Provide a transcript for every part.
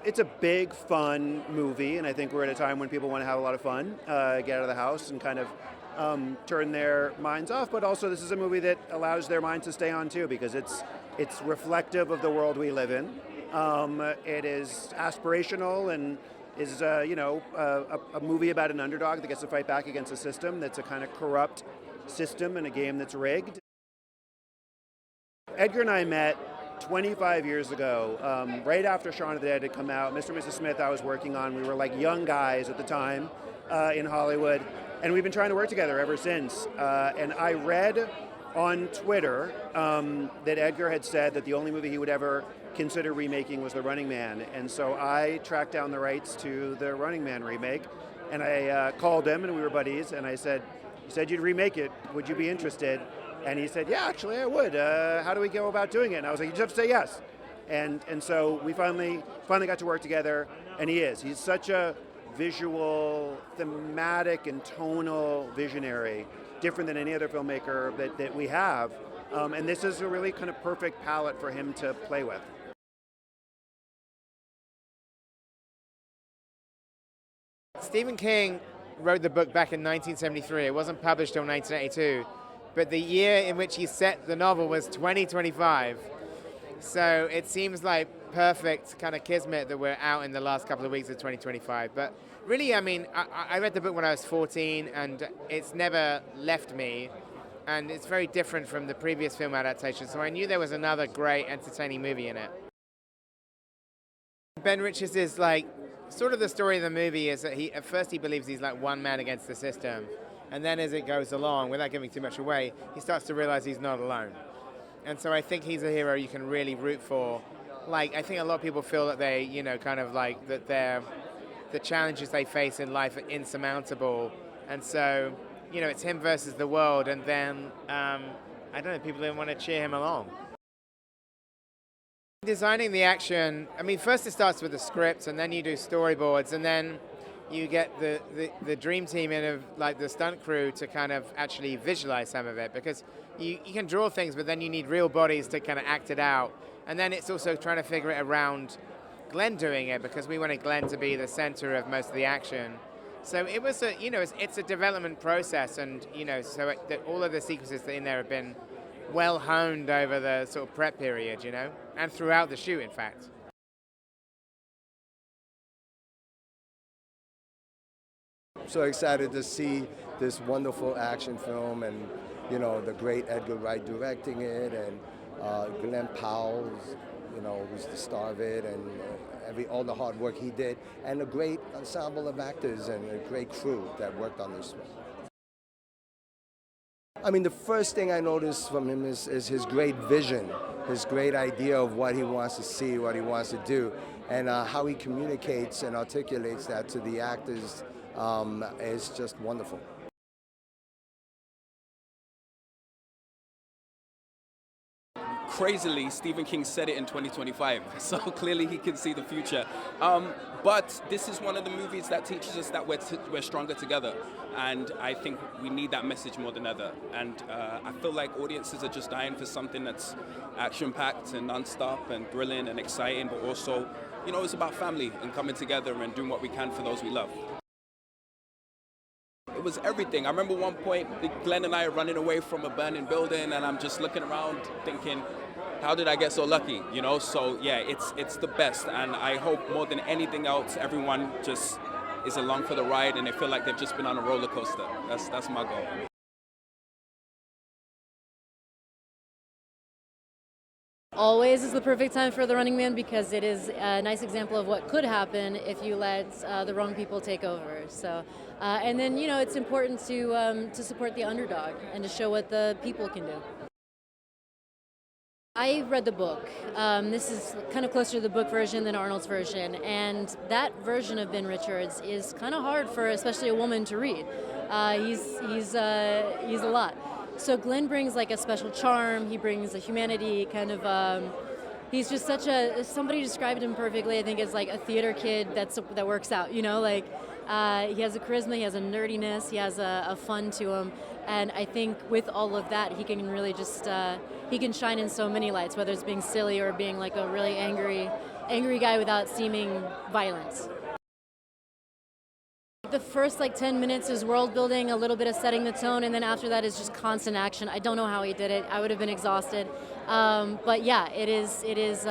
it's a big, fun movie, and I think we're at a time when people want to have a lot of fun, get out of the house and kind of turn their minds off. But also, this is a movie that allows their minds to stay on too, because it's reflective of the world we live in. It is aspirational and is a movie about an underdog that gets to fight back against a system that's a kind of corrupt system in a game that's rigged. Edgar and I met 25 years ago, right after Shaun of the Dead had come out. Mr. and Mrs. Smith I was working on. We were like young guys at the time in Hollywood, and we've been trying to work together ever since. And I read on Twitter that Edgar had said that the only movie he would ever consider remaking was The Running Man. And so I tracked down the rights to the Running Man remake, and I called him, and we were buddies, and I said, "You said you'd remake it. Would you be interested?" And he said, "Yeah, actually I would. How do we go about doing it?" And I was like, "You just have to say yes." And so we finally got to work together, and he's such a visual, thematic, and tonal visionary, different than any other filmmaker that we have. And this is a really kind of perfect palette for him to play with. Stephen King wrote the book back in 1973. It wasn't published till 1982. But the year in which he set the novel was 2025. So it seems like perfect kind of kismet that we're out in the last couple of weeks of 2025. But really, I mean, I read the book when I was 14, and it's never left me. And it's very different from the previous film adaptation. So I knew there was another great, entertaining movie in it. Ben Richards is like, sort of the story of the movie is that at first he believes he's like one man against the system. And then as it goes along, without giving too much away, he starts to realize he's not alone. And so I think he's a hero you can really root for. Like, I think a lot of people feel that they, kind of like that the challenges they face in life are insurmountable. And so, it's him versus the world. And then, I don't know, people don't want to cheer him along. Designing the action, I mean, first it starts with the script, and then you do storyboards, and then you get the dream team in of like the stunt crew to kind of actually visualize some of it, because you can draw things, but then you need real bodies to kind of act it out. And then it's also trying to figure it around Glenn doing it, because we wanted Glenn to be the center of most of the action. So it was it's a development process, and so all of the sequences that are in there have been well honed over the sort of prep period, and throughout the shoot, in fact. So excited to see this wonderful action film, and the great Edgar Wright directing it, and Glenn Powell, was the star of it, and all the hard work he did, and a great ensemble of actors and a great crew that worked on this film. I mean, the first thing I noticed from him is his great vision, his great idea of what he wants to see, what he wants to do, and how he communicates and articulates that to the actors. Is just wonderful. Crazily, Stephen King said it in 2025, so clearly he can see the future. But this is one of the movies that teaches us that we're stronger together, and I think we need that message more than ever. And I feel like audiences are just dying for something that's action-packed and non-stop and thrilling and exciting, but also, it's about family and coming together and doing what we can for those we love. It was everything. I remember one point, Glenn and I are running away from a burning building, and I'm just looking around thinking, how did I get so lucky? So yeah, it's the best, and I hope more than anything else, everyone just is along for the ride and they feel like they've just been on a roller coaster. That's my goal. Always is the perfect time for The Running Man, because it is a nice example of what could happen if you let the wrong people take over. So, and then it's important to support the underdog and to show what the people can do. I read the book. This is kind of closer to the book version than Arnold's version, and that version of Ben Richards is kind of hard for especially a woman to read. He's a lot. So Glenn brings like a special charm. He brings a humanity, kind of. He's just somebody described him perfectly. I think as like a theater kid that works out. He has a charisma, he has a nerdiness, he has a fun to him, and I think with all of that, he can really just he can shine in so many lights, whether it's being silly or being like a really angry angry guy without seeming violent. The first 10 minutes is world building, a little bit of setting the tone, and then after that is just constant action. I don't know how he did it. I would have been exhausted. But yeah, it is.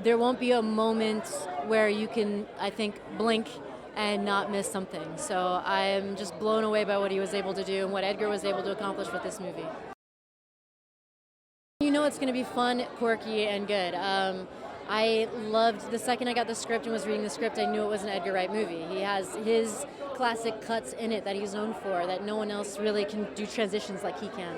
There won't be a moment where you can, I think, blink and not miss something. So I am just blown away by what he was able to do and what Edgar was able to accomplish with this movie. You know it's going to be fun, quirky, and good. I loved, the second I got the script and was reading the script, I knew it was an Edgar Wright movie. He has his classic cuts in it that he's known for, that no one else really can do transitions like he can.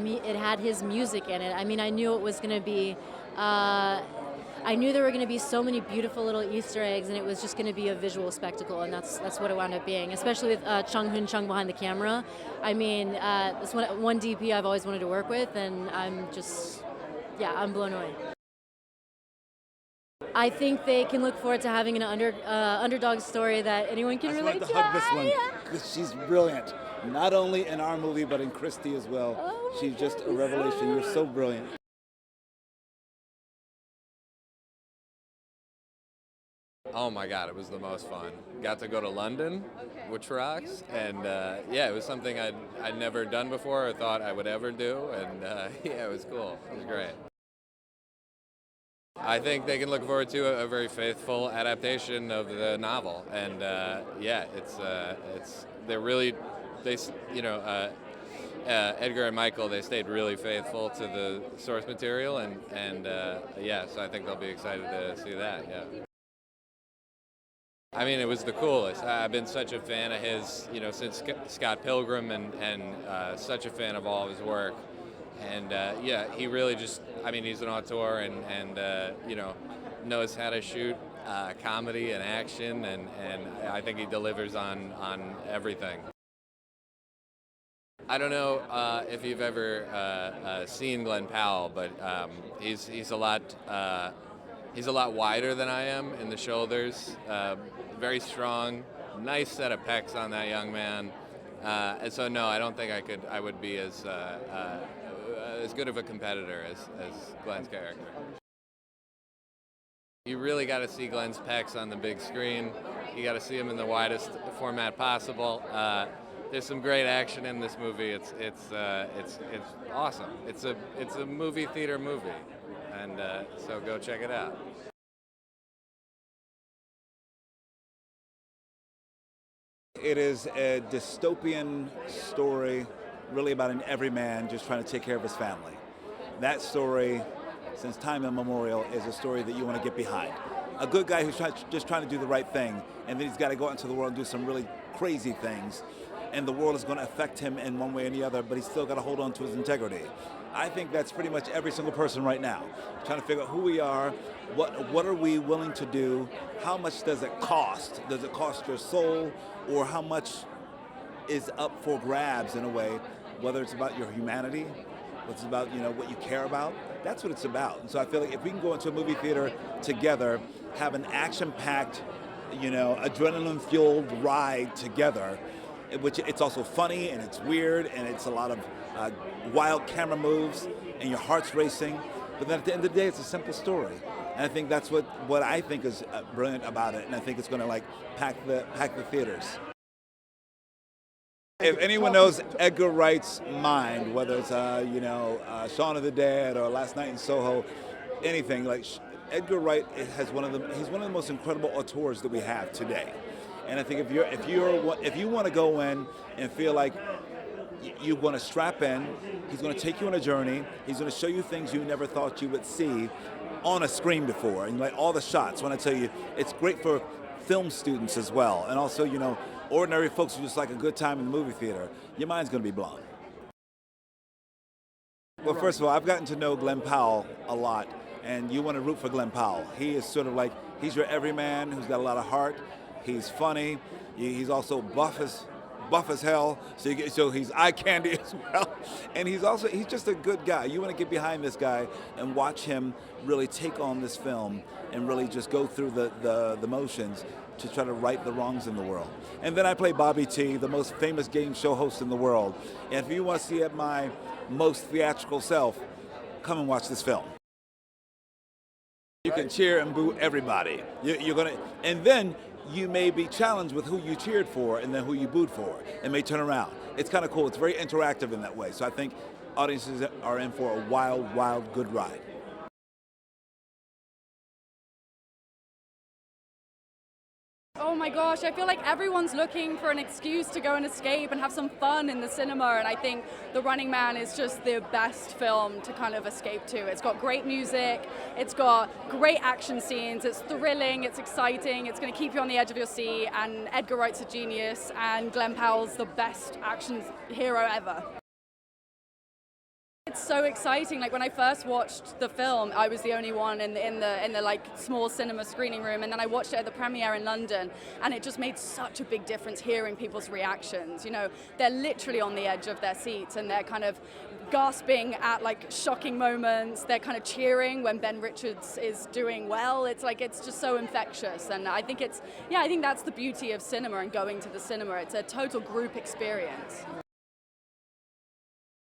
It had his music in it. I mean, I knew it was going to be, I knew there were going to be so many beautiful little Easter eggs, and it was just going to be a visual spectacle, and that's what it wound up being, especially with Chung Hoon Chung behind the camera. I mean, it's one DP I've always wanted to work with, and I'm I'm blown away. I think they can look forward to having an underdog story that anyone can relate to. I just wanted to hug this one because she's brilliant, not only in our movie but in Christie as well. Oh, she's just a revelation. You're so brilliant. Oh my God, it was the most fun. Got to go to London, which rocks, and yeah, it was something I'd never done before or thought I would ever do, and yeah, it was cool. It was great. I think they can look forward to a very faithful adaptation of the novel, and yeah, Edgar and Michael, they stayed really faithful to the source material, and yeah, so I think they'll be excited to see that. Yeah. I mean, it was the coolest. I've been such a fan of his, since Scott Pilgrim, and such a fan of all of his work. And yeah, he really just, he's an auteur and knows how to shoot comedy and action, and I think he delivers on everything. I don't know if you've ever seen Glenn Powell, but he's a lot wider than I am in the shoulders, very strong, nice set of pecs on that young man. And so no, I don't think I would be as good of a competitor as Glenn's character. You really got to see Glenn's pecs on the big screen. You got to see him in the widest format possible. There's some great action in this movie. It's awesome. It's a movie theater movie, and so go check it out. It is a dystopian story, really about an everyman just trying to take care of his family. That story, since time immemorial, is a story that you want to get behind. A good guy who's just trying to do the right thing, and then he's got to go out into the world and do some really crazy things, and the world is going to affect him in one way or the other, but he's still got to hold on to his integrity. I think that's pretty much every single person right now, trying to figure out who we are, what are we willing to do, how much does it cost? Does it cost your soul, or how much is up for grabs in a way, whether it's about your humanity, what's about what you care about. That's what it's about. And so I feel like if we can go into a movie theater together, have an action-packed, adrenaline-fueled ride together, which it's also funny and it's weird and it's a lot of wild camera moves and your heart's racing, but then at the end of the day, it's a simple story. And I think that's what I think is brilliant about it, and I think it's going to pack the theaters. If anyone knows Edgar Wright's mind, whether it's Shaun of the Dead or Last Night in Soho, anything Edgar Wright he's one of the most incredible auteurs that we have today. And I think if you want to go in and feel like you want to strap in, he's going to take you on a journey. He's going to show you things you never thought you would see on a screen before, and all the shots. When I tell you, it's great for film students as well, and also ordinary folks who just like a good time in the movie theater. Your mind's going to be blown. Well, first of all, I've gotten to know Glenn Powell a lot, and you want to root for Glenn Powell. He is sort of he's your everyman who's got a lot of heart. He's funny. He's also buff as hell, so he's eye candy as well. And he's just a good guy. You want to get behind this guy and watch him really take on this film and really just go through the motions to try to right the wrongs in the world. And then I play Bobby T, the most famous game show host in the world. And if you want to see at my most theatrical self, come and watch this film. You can cheer and boo everybody. You're gonna, and then you may be challenged with who you cheered for and then who you booed for. It may turn around. It's kind of cool. It's very interactive in that way. So I think audiences are in for a wild, wild, good ride. Oh my gosh, I feel like everyone's looking for an excuse to go and escape and have some fun in the cinema, and I think The Running Man is just the best film to kind of escape to. It's got great music, it's got great action scenes, it's thrilling, it's exciting, it's going to keep you on the edge of your seat, and Edgar Wright's a genius, and Glenn Powell's the best action hero ever. It's so exciting. Like when I first watched the film, I was the only one in the like small cinema screening room, and then I watched it at the premiere in London, and it just made such a big difference hearing people's reactions. You know, they're literally on the edge of their seats, and they're kind of gasping at like shocking moments. They're kind of cheering when Ben Richards is doing well. It's like, it's just so infectious, and I think I think that's the beauty of cinema and going to the cinema. It's a total group experience.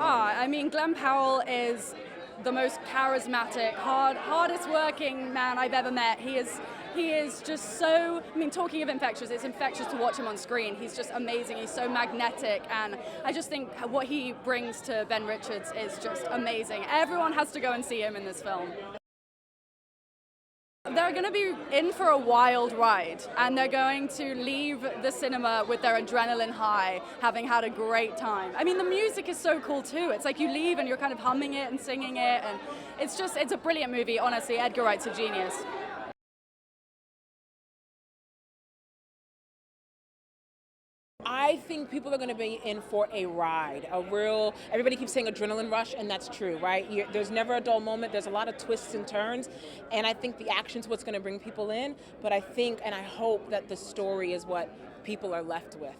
I mean, Glenn Powell is the most charismatic, hardest working man I've ever met. He is just so, I mean, talking of infectious, it's infectious to watch him on screen. He's just amazing. He's so magnetic, and I just think what he brings to Ben Richards is just amazing. Everyone has to go and see him in this film. They're going to be in for a wild ride, and they're going to leave the cinema with their adrenaline high, having had a great time. I mean, the music is so cool too. It's like you leave and you're kind of humming it and singing it, and it's a brilliant movie. Honestly, Edgar Wright's a genius. I think people are going to be in for a ride, everybody keeps saying adrenaline rush, and that's true, right? There's never a dull moment. There's a lot of twists and turns, and I think the action's what's going to bring people in, but I think and I hope that the story is what people are left with.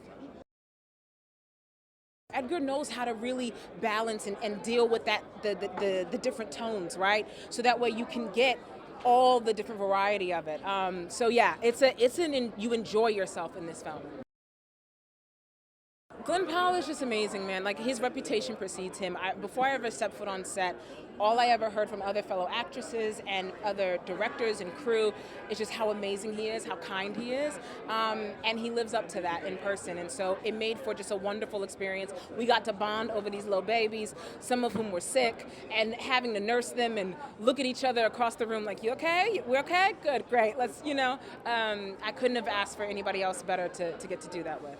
Edgar knows how to really balance and deal with that the different tones, right? So that way you can get all the different variety of it. So yeah, you enjoy yourself in this film. Glenn Powell is just amazing, man. Like, his reputation precedes him. Before I ever stepped foot on set, all I ever heard from other fellow actresses and other directors and crew is just how amazing he is, how kind he is, and he lives up to that in person. And so it made for just a wonderful experience. We got to bond over these little babies, some of whom were sick, and having to nurse them and look at each other across the room like, you okay? We're okay? Good, great. Let's, I couldn't have asked for anybody else better to get to do that with.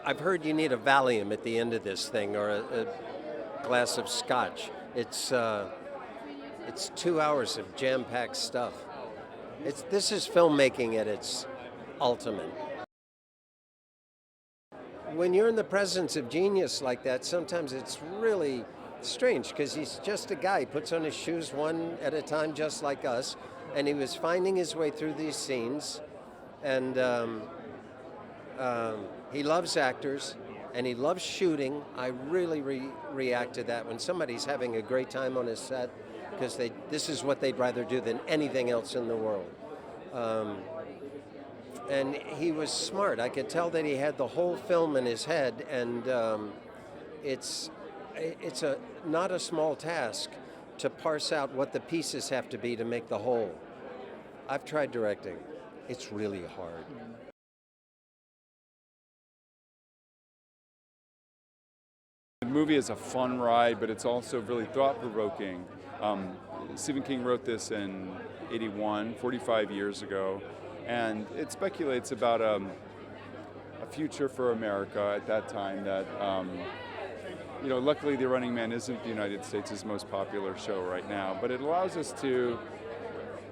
I've heard you need a Valium at the end of this thing, or a glass of scotch. It's 2 hours of jam-packed stuff. This is filmmaking at its ultimate. When you're in the presence of genius like that, sometimes it's really strange, because he's just a guy. He puts on his shoes one at a time, just like us, and he was finding his way through these scenes, and he loves actors, and he loves shooting. I really react to that when somebody's having a great time on his set, because this is what they'd rather do than anything else in the world. And he was smart. I could tell that he had the whole film in his head, and it's not a small task to parse out what the pieces have to be to make the whole. I've tried directing. It's really hard. The movie is a fun ride, but it's also really thought-provoking. Stephen King wrote this in '81, 45 years ago, and it speculates about a future for America at that time that, luckily The Running Man isn't the United States' most popular show right now, but it allows us to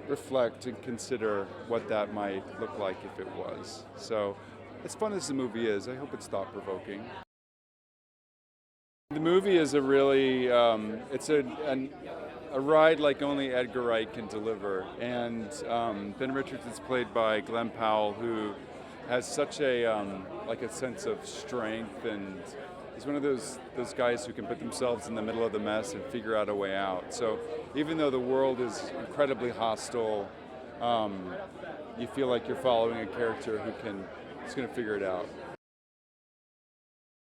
reflect and consider what that might look like if it was. So, as fun as the movie is, I hope it's thought-provoking. The movie is a really, it's a ride like only Edgar Wright can deliver. And Ben Richards is played by Glenn Powell, who has such a sense of strength, and he's one of those guys who can put themselves in the middle of the mess and figure out a way out. So even though the world is incredibly hostile, you feel like you're following a character who's going to figure it out.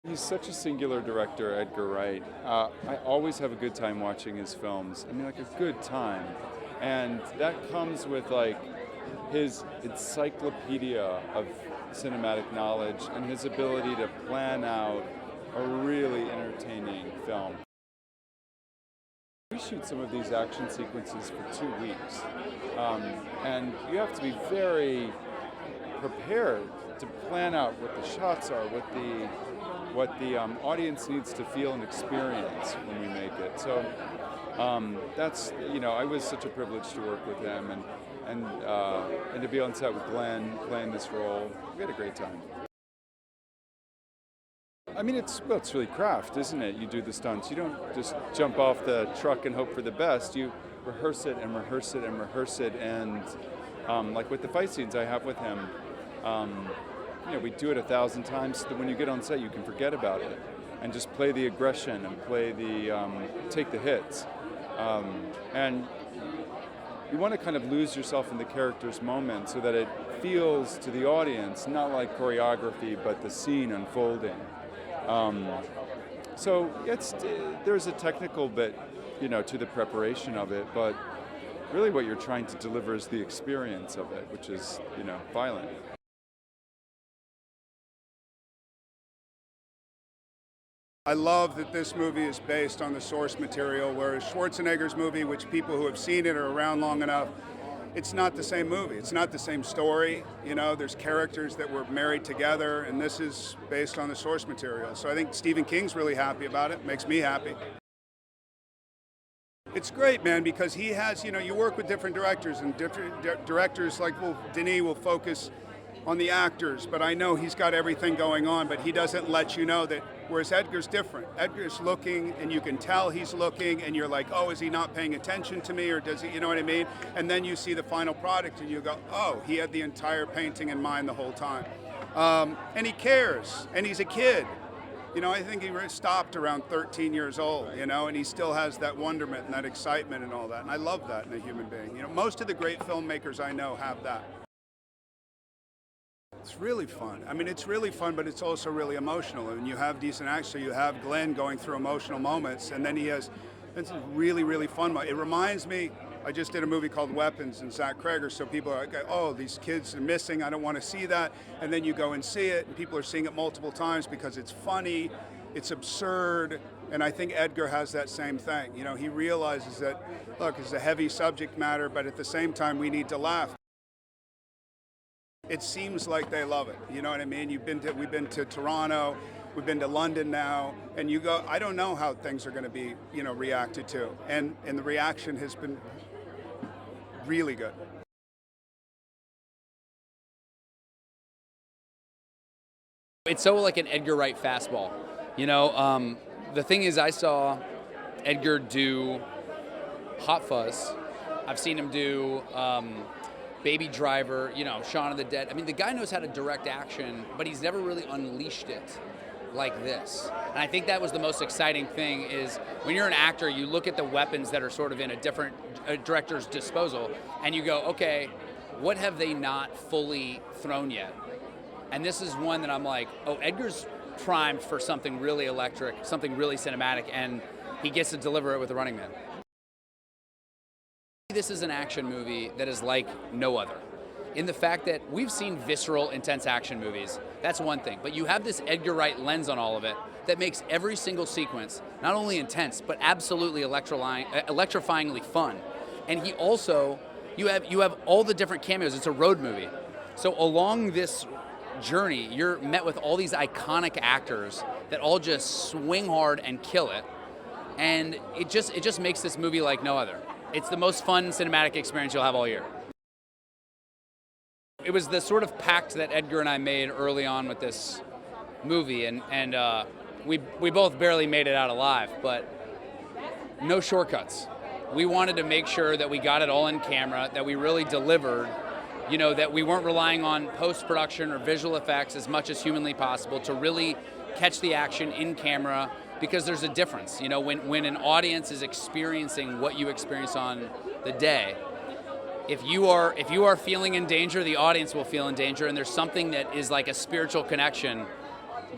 He's such a singular director, Edgar Wright. I always have a good time watching his films. I mean, like a good time. And that comes with like his encyclopedia of cinematic knowledge and his ability to plan out a really entertaining film. We shoot some of these action sequences for 2 weeks. And you have to be very prepared to plan out what the shots are, what the audience needs to feel and experience when we make it. So that's, you know, I was such a privilege to work with them and to be on set with Glenn playing this role. We had a great time. I mean, it's really craft, isn't it? You do the stunts. You don't just jump off the truck and hope for the best. You rehearse it and rehearse it and rehearse it. And like with the fight scenes I have with him, you know, we do it 1,000 times so that when you get on set, you can forget about it and just play the aggression and play the take the hits. And you want to kind of lose yourself in the character's moment so that it feels to the audience not like choreography, but the scene unfolding. So there's a technical bit, you know, to the preparation of it, but really what you're trying to deliver is the experience of it, which is, you know, violent. I love that this movie is based on the source material, whereas Schwarzenegger's movie, which people who have seen it are around long enough, it's not the same movie. It's not the same story. You know, there's characters that were married together, and this is based on the source material. So I think Stephen King's really happy about it. Makes me happy. It's great, man, because he has, you know, you work with different directors, and different directors like Denis will focus on the actors, but I know he's got everything going on, but he doesn't let you know that, whereas Edgar's different. Edgar's looking, and you can tell he's looking, and you're like, oh, is he not paying attention to me, or does he, you know what I mean? And then you see the final product, and you go, oh, he had the entire painting in mind the whole time. And he cares, and he's a kid. You know, I think he stopped around 13 years old, you know, and he still has that wonderment and that excitement and all that, and I love that in a human being. You know, most of the great filmmakers I know have that. It's really fun. I mean, it's really fun, but it's also really emotional. And you have decent actors. So you have Glenn going through emotional moments, and then it's a really, really fun. It reminds me, I just did a movie called Weapons and Zach Kreger, so people are like, oh, these kids are missing, I don't want to see that. And then you go and see it, and people are seeing it multiple times because it's funny, it's absurd, and I think Edgar has that same thing. You know, he realizes that, look, it's a heavy subject matter, but at the same time, we need to laugh. It seems like they love it, you know what I mean? We've been to Toronto, we've been to London now, and you go, I don't know how things are going to be, you know, reacted to. And the reaction has been really good. It's so like an Edgar Wright fastball. You know, the thing is, I saw Edgar do Hot Fuzz. I've seen him do Baby Driver, you know, Shaun of the Dead. I mean, the guy knows how to direct action, but he's never really unleashed it like this. And I think that was the most exciting thing is when you're an actor, you look at the weapons that are sort of in a different director's disposal, and you go, okay, what have they not fully thrown yet? And this is one that I'm like, oh, Edgar's primed for something really electric, something really cinematic, and he gets to deliver it with The Running Man. This is an action movie that is like no other. In the fact that we've seen visceral, intense action movies, that's one thing. But you have this Edgar Wright lens on all of it that makes every single sequence not only intense, but absolutely electrifyingly fun. And he also, you have all the different cameos. It's a road movie. So along this journey, you're met with all these iconic actors that all just swing hard and kill it. And it just makes this movie like no other. It's the most fun cinematic experience you'll have all year. It was the sort of pact that Edgar and I made early on with this movie, and we both barely made it out alive, but no shortcuts. We wanted to make sure that we got it all in camera, that we really delivered, you know, that we weren't relying on post-production or visual effects as much as humanly possible to really catch the action in camera, because there's a difference. You know, when an audience is experiencing what you experience on the day, if you are feeling in danger, the audience will feel in danger, and there's something that is like a spiritual connection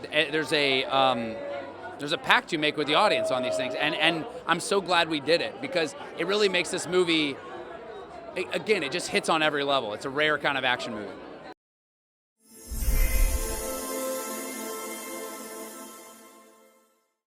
there's a pact you make with the audience on these things, and I'm so glad we did it because it really makes this movie. Again, it just hits on every level. It's a rare kind of action movie.